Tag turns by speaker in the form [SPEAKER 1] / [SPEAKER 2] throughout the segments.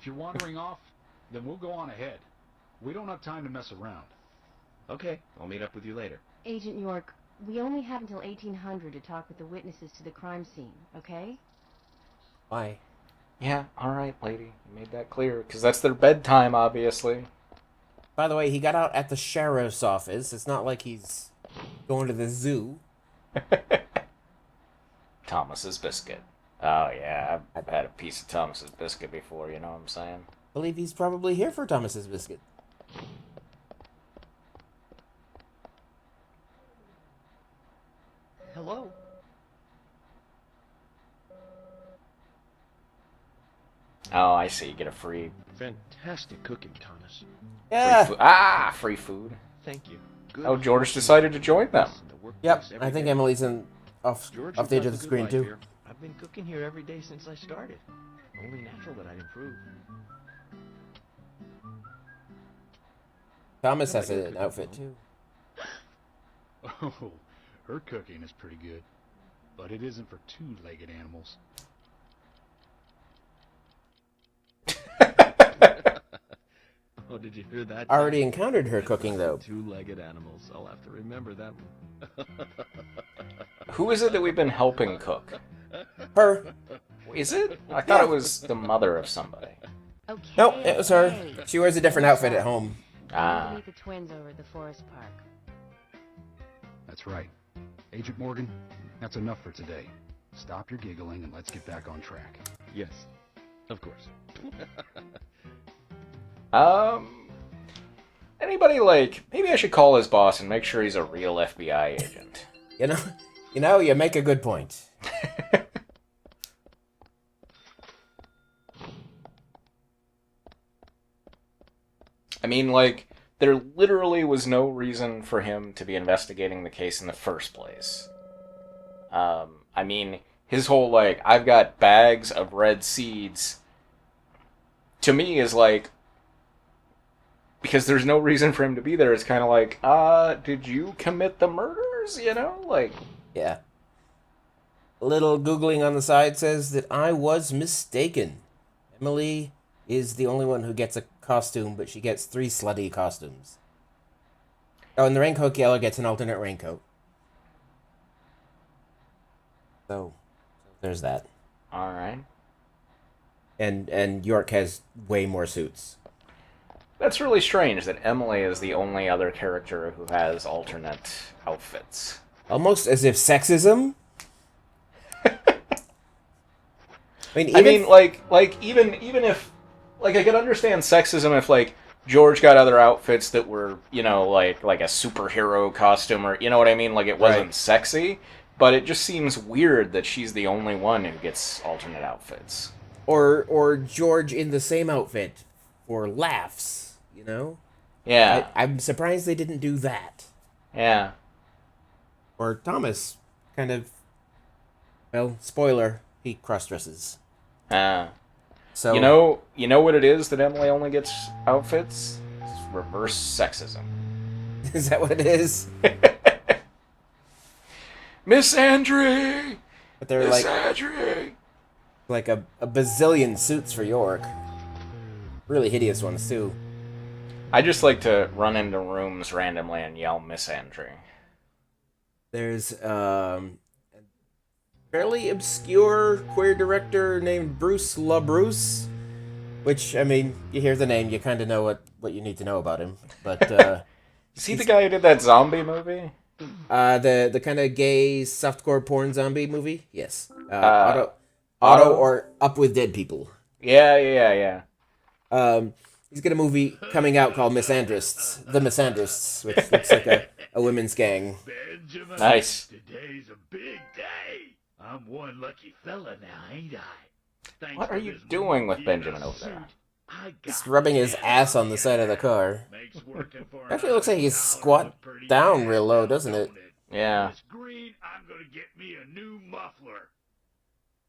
[SPEAKER 1] If you're wandering off, then we'll go on ahead. We don't have time to mess around.
[SPEAKER 2] Okay, I'll meet up with you later.
[SPEAKER 3] Agent York, we only have until 1800 to talk with the witnesses to the crime scene, okay?
[SPEAKER 4] Why?
[SPEAKER 5] Yeah, alright, lady. You made that clear, because that's their bedtime, obviously.
[SPEAKER 4] By the way, he got out at the sheriff's office. It's not like he's going to the zoo.
[SPEAKER 5] Thomas's biscuit. Oh, yeah, I've had a piece of Thomas's biscuit before, you know what I'm saying?
[SPEAKER 4] I believe he's probably here for Thomas's biscuit.
[SPEAKER 2] Hello?
[SPEAKER 5] Oh, I see. You get a free...
[SPEAKER 2] Fantastic cooking, Thomas.
[SPEAKER 4] Yeah!
[SPEAKER 5] Free food.
[SPEAKER 2] Thank you. Good.
[SPEAKER 5] Oh, George decided to join them.
[SPEAKER 4] Yep, I think Emily's off
[SPEAKER 2] George,
[SPEAKER 4] the edge of the screen, too.
[SPEAKER 2] Here. I've been cooking here every day since I started. Only natural that I'd improve.
[SPEAKER 4] Thomas has an outfit, too.
[SPEAKER 1] Oh, her cooking is pretty good. But it isn't for two-legged animals.
[SPEAKER 2] Oh, did you hear that?
[SPEAKER 4] I already encountered her cooking, though.
[SPEAKER 2] Two-legged animals. I'll have to remember that one.
[SPEAKER 5] Who is it that we've been helping cook?
[SPEAKER 4] Her.
[SPEAKER 5] Is it? I thought it was the mother of somebody.
[SPEAKER 3] Okay.
[SPEAKER 4] Nope, it was her. She wears a different outfit at home.
[SPEAKER 5] Ah.
[SPEAKER 3] We'll meet the twins over at the forest park.
[SPEAKER 1] That's right. Agent Morgan, that's enough for today. Stop your giggling and let's get back on track.
[SPEAKER 2] Yes, of course.
[SPEAKER 5] Anybody, maybe I should call his boss and make sure he's a real FBI agent.
[SPEAKER 4] You make a good point.
[SPEAKER 5] I mean, there literally was no reason for him to be investigating the case in the first place. I mean, his whole, I've got bags of red seeds, to me is because there's no reason for him to be there, it's kind of did you commit the murders,
[SPEAKER 4] Yeah. A little Googling on the side says that I was mistaken. Emily is the only one who gets a costume, but she gets 3 slutty costumes. Oh, and the Raincoat Geller gets an alternate raincoat. So, there's that.
[SPEAKER 5] Alright.
[SPEAKER 4] And York has way more suits.
[SPEAKER 5] That's really strange that Emily is the only other character who has alternate outfits.
[SPEAKER 4] Almost as if sexism?
[SPEAKER 5] Even if I could understand sexism if George got other outfits that were, like a superhero costume or, you know what I mean? It wasn't sexy, but it just seems weird that she's the only one who gets alternate outfits.
[SPEAKER 4] Or George in the same outfit for laughs,
[SPEAKER 5] Yeah.
[SPEAKER 4] I'm surprised they didn't do that.
[SPEAKER 5] Yeah.
[SPEAKER 4] Or Thomas, kind of, well, spoiler, he cross-dresses. So
[SPEAKER 5] You know what it is that Emily only gets outfits? It's reverse sexism.
[SPEAKER 4] Is that what it is?
[SPEAKER 5] Miss Andre!
[SPEAKER 4] But they're
[SPEAKER 5] Miss Andre!
[SPEAKER 4] like a bazillion suits for York. Really hideous ones, too.
[SPEAKER 5] I just like to run into rooms randomly and yell Miss Andre.
[SPEAKER 4] There's a fairly obscure queer director named Bruce LaBruce, which, I mean, you hear the name, you kind of know what you need to know about him. But
[SPEAKER 5] is he the guy who did that zombie movie?
[SPEAKER 4] The kind of gay softcore porn zombie movie? Yes. Auto or Up with Dead People.
[SPEAKER 5] Yeah.
[SPEAKER 4] He's got a movie coming out called Misandrists, The Misandrists, which looks like a women's gang.
[SPEAKER 6] Benjamin,
[SPEAKER 5] Nice.
[SPEAKER 6] Today's a big day. I'm one lucky fella now, ain't I? Thanks
[SPEAKER 5] What
[SPEAKER 6] for
[SPEAKER 5] are you
[SPEAKER 6] this
[SPEAKER 5] doing with
[SPEAKER 6] movie
[SPEAKER 5] Benjamin
[SPEAKER 6] and a
[SPEAKER 5] over there?
[SPEAKER 6] suit. I got
[SPEAKER 4] Just rubbing his ass on the side of the car.
[SPEAKER 6] Makes working for
[SPEAKER 4] Actually, it looks like he's
[SPEAKER 6] $1
[SPEAKER 4] squat
[SPEAKER 6] look pretty
[SPEAKER 4] down
[SPEAKER 6] bad,
[SPEAKER 4] real low, doesn't it?
[SPEAKER 5] Yeah.
[SPEAKER 6] This green, I'm gonna get me a new muffler.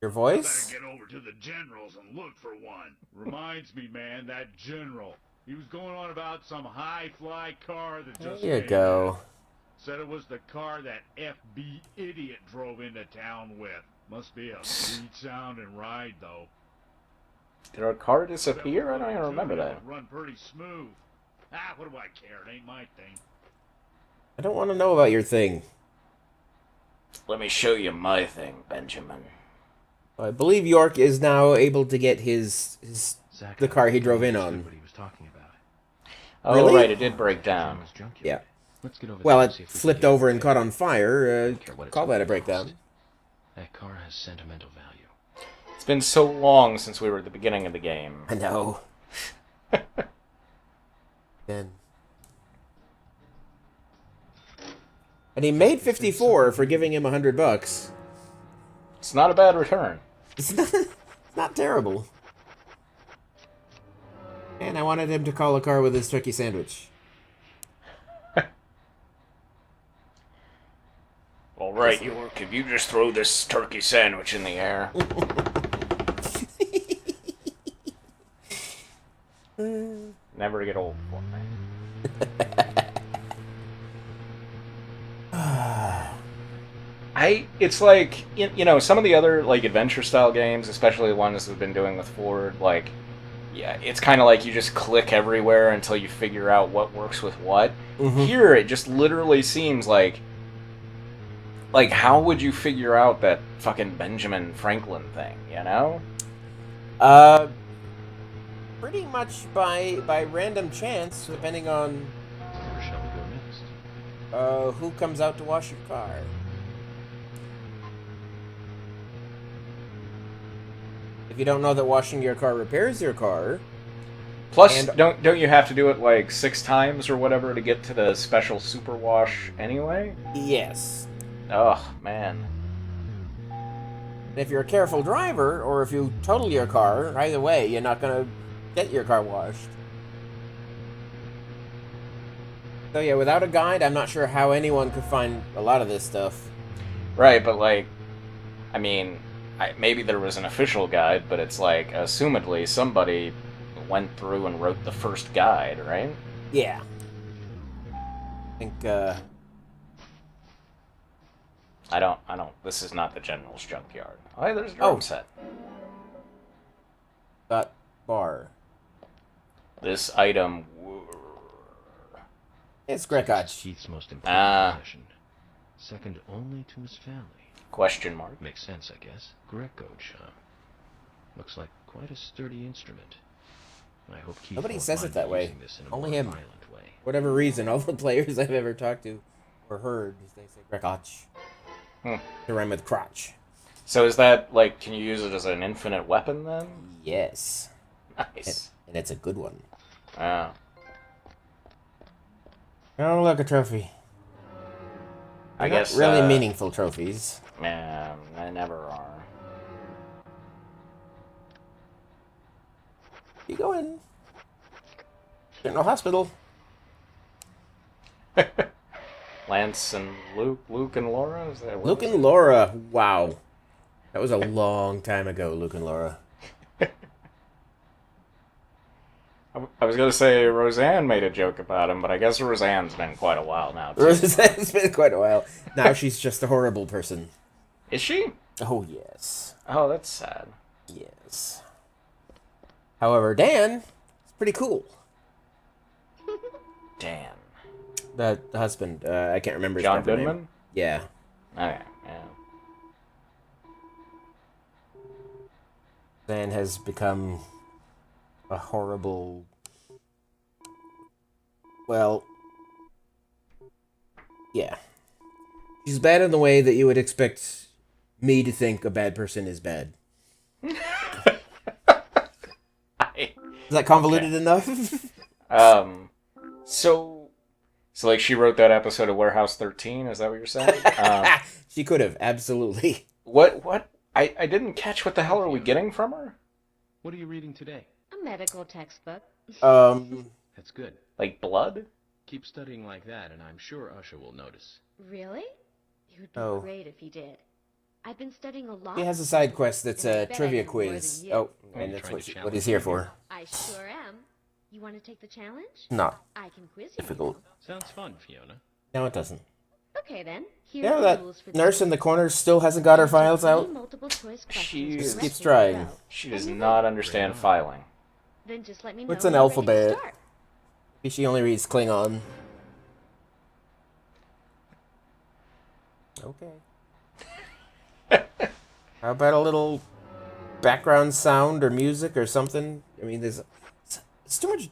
[SPEAKER 4] Your
[SPEAKER 6] I
[SPEAKER 4] voice?
[SPEAKER 6] better get over to the generals and look for one. Reminds me, man, that general. He was going on about some high-fly car that just
[SPEAKER 4] There you
[SPEAKER 6] came
[SPEAKER 4] go.
[SPEAKER 6] out. Said it was the car that FB idiot drove into town with. Must be a sweet sounding ride, though.
[SPEAKER 5] Did our car disappear? I don't even remember that.
[SPEAKER 6] Run pretty smooth. What do I care? It ain't my thing.
[SPEAKER 4] I don't want to know about your thing.
[SPEAKER 5] Let me show you my thing, Benjamin.
[SPEAKER 4] I believe York is now able to get the car he drove in on.
[SPEAKER 2] What he was talking about.
[SPEAKER 5] Oh,
[SPEAKER 4] Really?
[SPEAKER 5] right, it did break down.
[SPEAKER 4] Yeah.
[SPEAKER 2] Let's get over
[SPEAKER 4] Well,
[SPEAKER 2] there
[SPEAKER 4] it
[SPEAKER 2] and see if we can
[SPEAKER 4] flipped
[SPEAKER 2] get
[SPEAKER 4] over
[SPEAKER 2] it
[SPEAKER 4] and
[SPEAKER 2] repaired.
[SPEAKER 4] caught on fire.
[SPEAKER 2] Don't care what it's
[SPEAKER 4] Call that a
[SPEAKER 2] gonna
[SPEAKER 4] breakdown.
[SPEAKER 2] cost. That car has sentimental value.
[SPEAKER 5] It's been so long since we were at the beginning of the game.
[SPEAKER 4] I know. Then. And he made 54 for giving him $100.
[SPEAKER 5] It's not a bad return.
[SPEAKER 4] It's not terrible. And I wanted him to call a car with his turkey sandwich.
[SPEAKER 5] All right, York, if you just throw this turkey sandwich in the air. Never to get old for me. It's like, you know, some of the other, like, adventure-style games, especially the ones we've been doing with Ford, like, yeah, it's kind of like you just click everywhere until you figure out what works with what.
[SPEAKER 4] Mm-hmm.
[SPEAKER 5] Here, it just literally seems like, how would you figure out that fucking Benjamin Franklin thing, you know?
[SPEAKER 4] Pretty much by random chance, depending on
[SPEAKER 2] Where shall we go next?
[SPEAKER 4] who comes out to wash your car. If you don't know that washing your car repairs your car,
[SPEAKER 5] Plus,
[SPEAKER 4] and-
[SPEAKER 5] don't you have to do it like 6 times or whatever to get to the special super wash anyway?
[SPEAKER 4] yes.
[SPEAKER 5] Oh, man.
[SPEAKER 4] And if you're a careful driver, or if you total your car, either way, you're not gonna get your car washed. So yeah, without a guide, I'm not sure how anyone could find a lot of this stuff.
[SPEAKER 5] Right, but like, I mean, maybe there was an official guide, but it's like, assumedly, somebody went through and wrote the first guide, right?
[SPEAKER 4] Yeah. I think,
[SPEAKER 5] I don't, this is not the General's junkyard. Oh, hey, there's a drum set.
[SPEAKER 4] got bar.
[SPEAKER 5] This item,
[SPEAKER 4] It's Grecotch.
[SPEAKER 2] Keith's most important possession. Second only to his family.
[SPEAKER 5] question mark.
[SPEAKER 2] Makes sense, I guess. Grecotch, huh? Looks like quite a sturdy instrument. I hope Keith
[SPEAKER 4] Nobody
[SPEAKER 2] won't
[SPEAKER 4] says
[SPEAKER 2] mind
[SPEAKER 4] it that way.
[SPEAKER 2] using this in a
[SPEAKER 4] Only
[SPEAKER 2] more
[SPEAKER 4] him.
[SPEAKER 2] violent way.
[SPEAKER 4] Whatever reason, all the players I've ever talked to or heard, they say Grecotch. To rhyme with crotch.
[SPEAKER 5] So is that, like, can you use it as an infinite weapon then?
[SPEAKER 4] Yes.
[SPEAKER 5] Nice.
[SPEAKER 4] And it's a good one.
[SPEAKER 5] Oh.
[SPEAKER 4] Oh, look, a trophy.
[SPEAKER 5] I
[SPEAKER 4] Not
[SPEAKER 5] guess
[SPEAKER 4] really meaningful trophies.
[SPEAKER 5] Yeah, they never are.
[SPEAKER 4] You go in. General Hospital.
[SPEAKER 5] Lance and Luke and Laura? Is that what
[SPEAKER 4] Luke
[SPEAKER 5] it
[SPEAKER 4] and Laura. Wow. That was a long time ago, Luke and Laura.
[SPEAKER 5] I was going to say Roseanne made a joke about him, but I guess Roseanne's been quite a while now, too.
[SPEAKER 4] It's been quite a while. Now she's just a horrible person.
[SPEAKER 5] Is she?
[SPEAKER 4] Oh, yes.
[SPEAKER 5] Oh, that's sad.
[SPEAKER 4] Yes. However, Dan is pretty cool.
[SPEAKER 5] Dan.
[SPEAKER 4] The husband, I can't remember his
[SPEAKER 5] John
[SPEAKER 4] proper
[SPEAKER 5] Goodman?
[SPEAKER 4] name. Yeah.
[SPEAKER 5] Okay, yeah.
[SPEAKER 4] Dan has become a horrible... Well... Yeah. She's bad in the way that you would expect me to think a bad person is bad. Is that convoluted enough?
[SPEAKER 5] So like she wrote that episode of Warehouse 13, is that what you're saying?
[SPEAKER 4] She could have, absolutely.
[SPEAKER 5] What? I didn't catch what the hell are we getting from her?
[SPEAKER 2] What are you reading today?
[SPEAKER 3] A medical textbook.
[SPEAKER 2] That's good.
[SPEAKER 5] Like blood?
[SPEAKER 2] Keep studying like that, and I'm sure Usher will notice.
[SPEAKER 3] Really? It would be
[SPEAKER 4] Oh.
[SPEAKER 3] great if he did. I've been studying a lot.
[SPEAKER 4] He has a side quest that's
[SPEAKER 3] and I
[SPEAKER 4] a
[SPEAKER 3] bet I
[SPEAKER 4] trivia
[SPEAKER 3] know more than
[SPEAKER 4] quiz.
[SPEAKER 3] you.
[SPEAKER 4] Oh,
[SPEAKER 2] Are
[SPEAKER 4] and
[SPEAKER 2] you
[SPEAKER 4] that's
[SPEAKER 2] trying to
[SPEAKER 4] what he's here for.
[SPEAKER 3] I sure am. You want to take the challenge?
[SPEAKER 4] Not
[SPEAKER 3] I can quiz you.
[SPEAKER 4] difficult.
[SPEAKER 2] Sounds fun, Fiona.
[SPEAKER 4] No, it doesn't.
[SPEAKER 3] Okay then. Here
[SPEAKER 4] Yeah,
[SPEAKER 3] are
[SPEAKER 4] that
[SPEAKER 3] the rules for the
[SPEAKER 4] nurse in
[SPEAKER 3] quiz.
[SPEAKER 4] the corner still hasn't got her files
[SPEAKER 3] Three
[SPEAKER 4] out.
[SPEAKER 3] multiple choice
[SPEAKER 5] She
[SPEAKER 3] questions
[SPEAKER 5] just
[SPEAKER 3] for the
[SPEAKER 4] keeps
[SPEAKER 3] rest of the
[SPEAKER 4] trying.
[SPEAKER 3] row.
[SPEAKER 5] She does
[SPEAKER 3] And you
[SPEAKER 5] not
[SPEAKER 3] win.
[SPEAKER 5] understand filing.
[SPEAKER 3] Then just let me know
[SPEAKER 4] What's
[SPEAKER 3] when
[SPEAKER 4] an
[SPEAKER 3] you're ready to
[SPEAKER 4] alphabet?
[SPEAKER 3] start.
[SPEAKER 4] Maybe she only reads Klingon. Okay. How about a little background sound or music or something? I mean, there's too much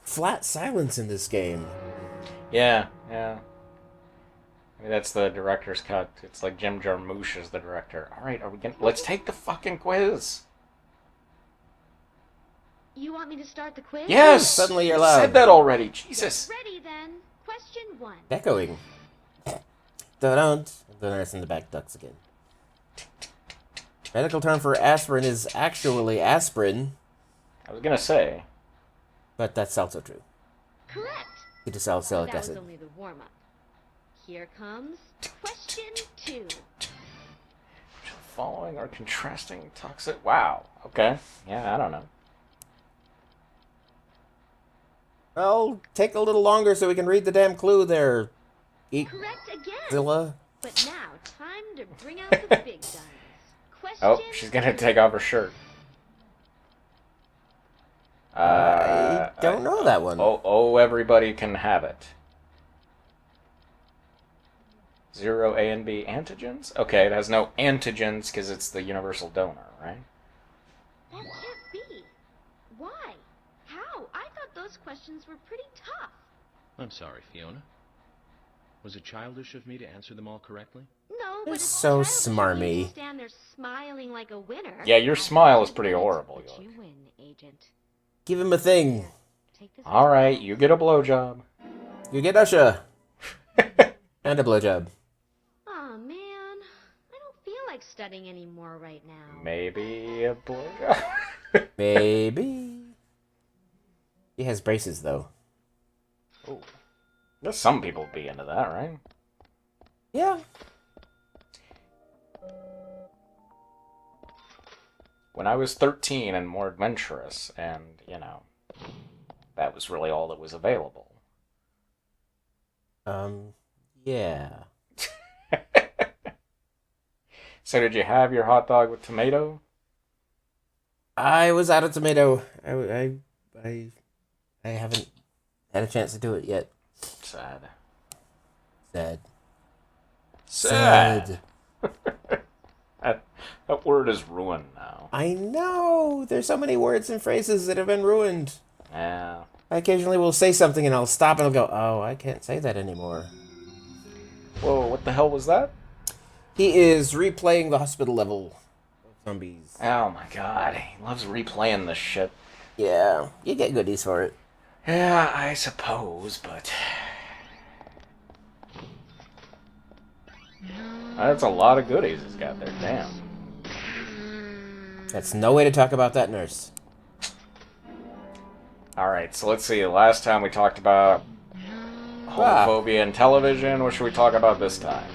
[SPEAKER 4] flat silence in this game.
[SPEAKER 5] Yeah. I mean, that's the director's cut. It's like Jim Jarmusch is the director. All right, let's take the fucking quiz.
[SPEAKER 3] You want me to start the quiz?
[SPEAKER 5] Yes.
[SPEAKER 4] Suddenly you're
[SPEAKER 5] I
[SPEAKER 4] loud.
[SPEAKER 5] said that already. Jesus.
[SPEAKER 3] Ready then. Question 1.
[SPEAKER 4] Echoing. Da-dun. The nurse in the back ducks again. Medical term for aspirin is actually aspirin,
[SPEAKER 5] I was gonna say.
[SPEAKER 4] but that's also true.
[SPEAKER 3] Correct.
[SPEAKER 4] Ketosalsilic
[SPEAKER 3] That was
[SPEAKER 4] acid.
[SPEAKER 3] only the warm-up. Here comes question 2.
[SPEAKER 5] Following or contrasting toxic. Wow. Okay. Yeah, I don't know.
[SPEAKER 4] Well, take a little longer so we can read the damn clue there.
[SPEAKER 3] Correct again.
[SPEAKER 4] Zilla.
[SPEAKER 3] But now, time to bring out the big guns. Question
[SPEAKER 5] Oh, she's gonna take off her shirt.
[SPEAKER 4] I don't know that one.
[SPEAKER 5] Oh, everybody can have it. 0 A and B antigens? Okay, it has no antigens because it's the universal donor, right?
[SPEAKER 3] That can't be. Why? How? I thought those questions were pretty tough.
[SPEAKER 2] I'm sorry, Fiona. Was it childish of me to answer them all correctly?
[SPEAKER 3] No,
[SPEAKER 4] They're
[SPEAKER 3] but it's
[SPEAKER 4] so
[SPEAKER 3] childish when you
[SPEAKER 4] smarmy.
[SPEAKER 3] stand there smiling like a winner.
[SPEAKER 5] Yeah, your
[SPEAKER 3] I
[SPEAKER 5] smile is
[SPEAKER 3] can't
[SPEAKER 5] pretty
[SPEAKER 3] wait,
[SPEAKER 5] horrible,
[SPEAKER 3] but
[SPEAKER 5] York.
[SPEAKER 3] you win, Agent.
[SPEAKER 4] Give him a thing.
[SPEAKER 3] Take this.
[SPEAKER 5] All right, you get a blowjob.
[SPEAKER 4] You get Usha. And a blowjob.
[SPEAKER 3] Aw, man. I don't feel like studying anymore right now.
[SPEAKER 5] Maybe a blowjob.
[SPEAKER 4] Maybe. He has braces, though.
[SPEAKER 5] Ooh. There's some people be into that, right?
[SPEAKER 4] Yeah.
[SPEAKER 5] When I was 13 and more adventurous, and, that was really all that was available.
[SPEAKER 4] Yeah.
[SPEAKER 5] So did you have your hot dog with tomato?
[SPEAKER 4] I was out of tomato. I haven't had a chance to do it yet.
[SPEAKER 5] Sad.
[SPEAKER 4] Sad.
[SPEAKER 5] Sad. That word is ruined now.
[SPEAKER 4] I know. There's so many words and phrases that have been ruined.
[SPEAKER 5] Yeah.
[SPEAKER 4] I occasionally will say something and I'll stop and I'll go, oh, I can't say that anymore.
[SPEAKER 5] Whoa, what the hell was that?
[SPEAKER 4] He is replaying the hospital level of zombies.
[SPEAKER 5] Oh my god, he loves replaying this shit.
[SPEAKER 4] Yeah, you get goodies for it.
[SPEAKER 5] Yeah, I suppose, but... That's a lot of goodies he's got there, damn.
[SPEAKER 4] That's no way to talk about that nurse.
[SPEAKER 5] Alright, so let's see, last time we talked about homophobia in television. What should we talk about this time?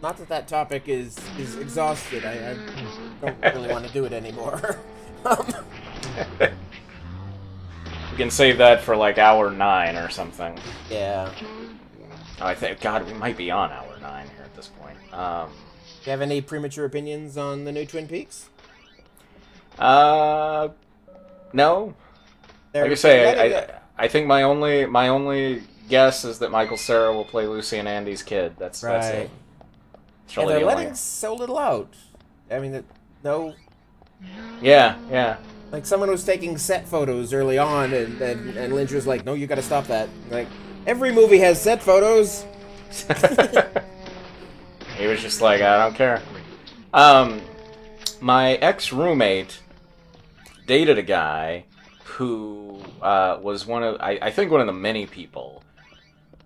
[SPEAKER 4] Not that topic is exhausted. I don't really want to do it anymore.
[SPEAKER 5] We can save that for like hour 9 or something.
[SPEAKER 4] Yeah.
[SPEAKER 5] I think, God, we might be on hour 9 here at this point.
[SPEAKER 4] Do you have any premature opinions on the new Twin Peaks?
[SPEAKER 5] No. Like I say, I think my only guess is that Michael Cera will play Lucy and Andy's kid. That's it.
[SPEAKER 4] Right.
[SPEAKER 5] It's
[SPEAKER 4] Yeah,
[SPEAKER 5] really
[SPEAKER 4] they're
[SPEAKER 5] the only-
[SPEAKER 4] letting so little out. I mean, no.
[SPEAKER 5] Yeah.
[SPEAKER 4] Like, someone was taking set photos early on, and Lynch was like, no, you gotta stop that. Like, every movie has set photos.
[SPEAKER 5] He was just like, I don't care. My ex-roommate dated a guy who was I think one of the many people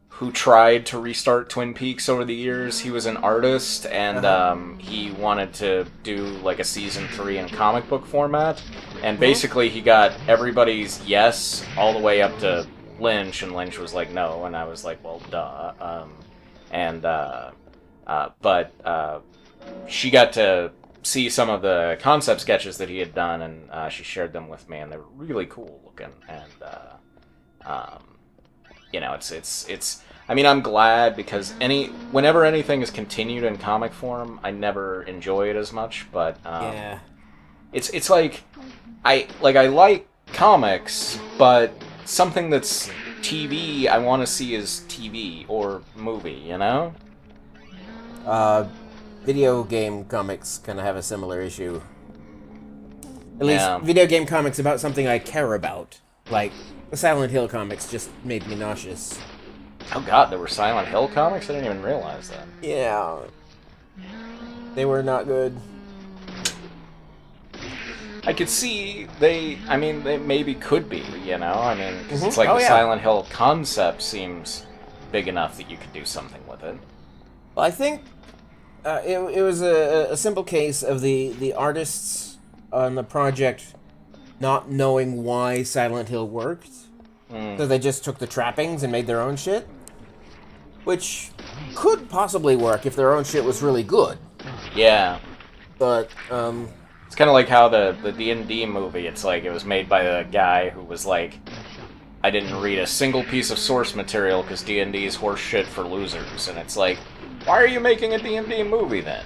[SPEAKER 5] who tried to restart Twin Peaks over the years. He was an artist, and he wanted to do like a season 3 in comic book format. And basically, he got everybody's yes all the way up to Lynch, and Lynch was like, no. And I was like, well, duh. But she got to see some of the concept sketches that he had done, and she shared them with me, and they were really cool looking. And you know, it's. I mean, I'm glad because whenever anything is continued in comic form, I never enjoy it as much. But
[SPEAKER 4] Yeah.
[SPEAKER 5] it's like I like comics, but something that's TV, I want to see as TV or movie. You know?
[SPEAKER 4] Video game comics kind of have a similar issue. At least
[SPEAKER 5] Yeah.
[SPEAKER 4] video game comics about something I care about. Like, the Silent Hill comics just made me nauseous.
[SPEAKER 5] Oh god, there were Silent Hill comics? I didn't even realize that.
[SPEAKER 4] Yeah. They were not good.
[SPEAKER 5] I could see they maybe could be, you know? I mean, 'cause it's like
[SPEAKER 4] Oh,
[SPEAKER 5] the
[SPEAKER 4] yeah.
[SPEAKER 5] Silent Hill concept seems big enough that you could do something with it.
[SPEAKER 4] Well, I think it was a simple case of the artists on the project not knowing why Silent Hill worked. So they just took the trappings and made their own shit. Which could possibly work if their own shit was really good.
[SPEAKER 5] Yeah.
[SPEAKER 4] But,
[SPEAKER 5] It's kind of like how the D&D movie, it's like it was made by the guy who was like, I didn't read a single piece of source material because D&D is horse shit for losers. And it's like, why are you making a D&D movie then?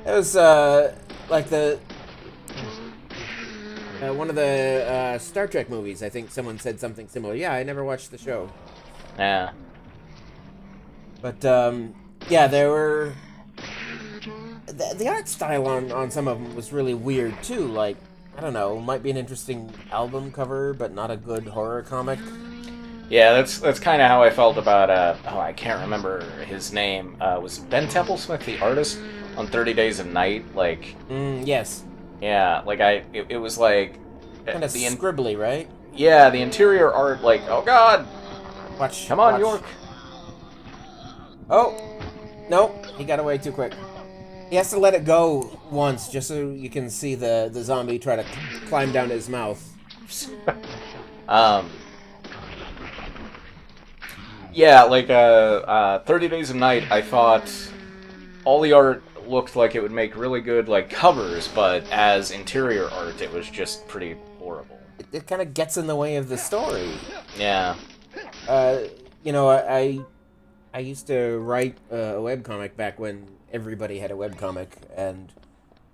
[SPEAKER 4] it was, like one of the Star Trek movies. I think someone said something similar. Yeah, I never watched the show.
[SPEAKER 5] Yeah.
[SPEAKER 4] But, yeah, there were... The art style on some of them was really weird, too. Like, I don't know, might be an interesting album cover, but not a good horror comic.
[SPEAKER 5] Yeah, that's kind of how I felt about, I can't remember his name. Was Ben Templesmith the artist on 30 Days a Night? Like...
[SPEAKER 4] Yes.
[SPEAKER 5] Yeah, like it was like...
[SPEAKER 4] Kind of scribbly, right?
[SPEAKER 5] Yeah, the interior art, like, oh god!
[SPEAKER 4] Watch.
[SPEAKER 5] Come on,
[SPEAKER 4] watch.
[SPEAKER 5] York!
[SPEAKER 4] Oh! Nope, he got away too quick. He has to let it go once, just so you can see the zombie try to climb down his mouth.
[SPEAKER 5] Yeah, like, 30 Days a Night, I thought all the art looked like it would make really good, like, covers, but as interior art, it was just pretty horrible.
[SPEAKER 4] It kind of gets in the way of the story.
[SPEAKER 5] Yeah.
[SPEAKER 4] You know, I used to write a webcomic back when everybody had a webcomic, and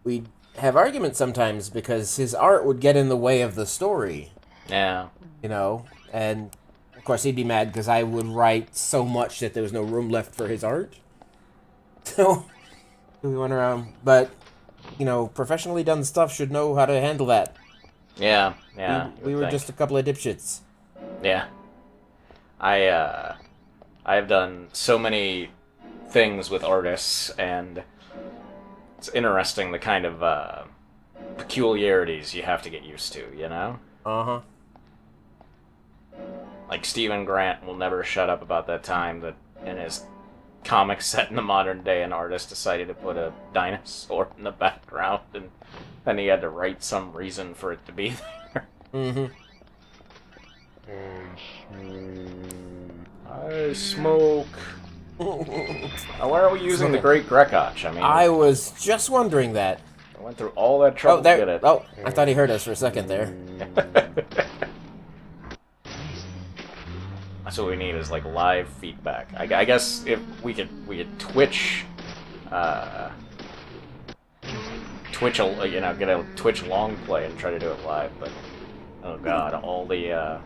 [SPEAKER 4] we'd have arguments sometimes because his art would get in the way of the story.
[SPEAKER 5] Yeah.
[SPEAKER 4] You know, and of course he'd be mad because I would write so much that there was no room left for his art. So we went around, but you know, professionally done stuff should know how to handle that.
[SPEAKER 5] Yeah, yeah.
[SPEAKER 4] We were just a couple of dipshits.
[SPEAKER 5] Yeah. I've done so many things with artists, and it's interesting the kind of peculiarities you have to get used to, you know?
[SPEAKER 4] Uh-huh.
[SPEAKER 5] Like Stephen Grant will never shut up about that time that in his comic set in the modern day, an artist decided to put a dinosaur in the background, and then he had to write some reason for it to be there.
[SPEAKER 4] Mm-hmm.
[SPEAKER 5] I smoke. Why are we using the Great Grecotch? I mean,
[SPEAKER 4] I was just wondering that.
[SPEAKER 5] I went through all that trouble
[SPEAKER 4] Oh,
[SPEAKER 5] to get
[SPEAKER 4] there.
[SPEAKER 5] it.
[SPEAKER 4] Oh, I thought he heard us for a second there.
[SPEAKER 5] That's what we need is like live feedback. I guess if we could Twitch, get a Twitch long play and try to do it live. But oh god, all the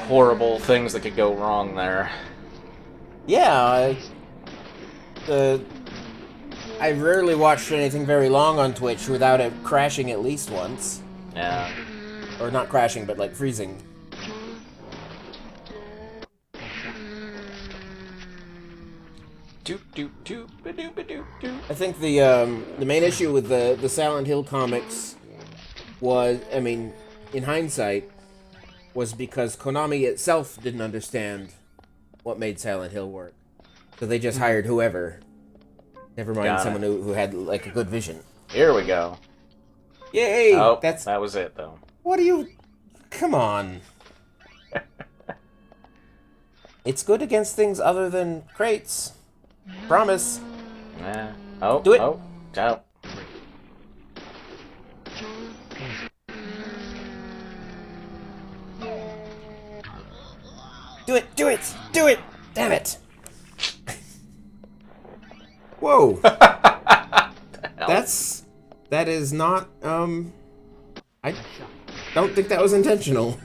[SPEAKER 5] horrible things that could go wrong there.
[SPEAKER 4] Yeah, I rarely watched anything very long on Twitch without it crashing at least once.
[SPEAKER 5] Yeah.
[SPEAKER 4] Or not crashing, but like freezing. I think the main issue with the Silent Hill comics was, I mean, in hindsight, was because Konami itself didn't understand what made Silent Hill work. So they just hired whoever. Never mind someone who had like a good vision.
[SPEAKER 5] Here we go.
[SPEAKER 4] Yay!
[SPEAKER 5] Oh,
[SPEAKER 4] that
[SPEAKER 5] was it though.
[SPEAKER 4] What are you? Come on. It's good against things other than crates. Promise.
[SPEAKER 5] Yeah. Oh.
[SPEAKER 4] Do it.
[SPEAKER 5] Oh. Oh.
[SPEAKER 4] Do it! Do it! Do it! Damn it! Whoa! That is not, I don't think that was intentional.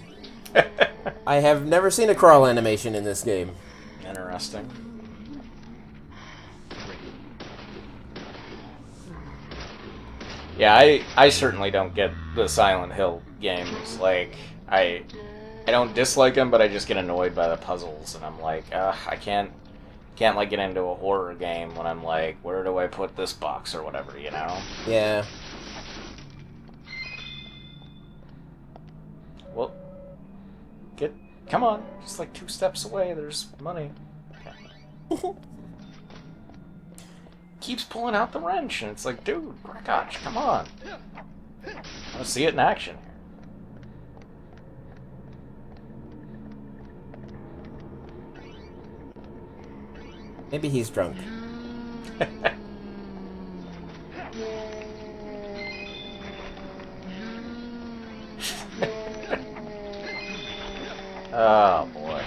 [SPEAKER 4] I have never seen a crawl animation in this game.
[SPEAKER 5] Interesting. Yeah, I certainly don't get the Silent Hill games. Like, I don't dislike them, but I just get annoyed by the puzzles, and I'm like, I can't like get into a horror game when I'm like, where do I put this box or whatever, you know?
[SPEAKER 4] Yeah.
[SPEAKER 5] Well, come on, just like 2 steps away, there's money. Okay. Keeps pulling out the wrench, and it's like, dude, Grecotch, come on. I want to see it in action here.
[SPEAKER 4] Maybe he's drunk.
[SPEAKER 5] Oh, boy.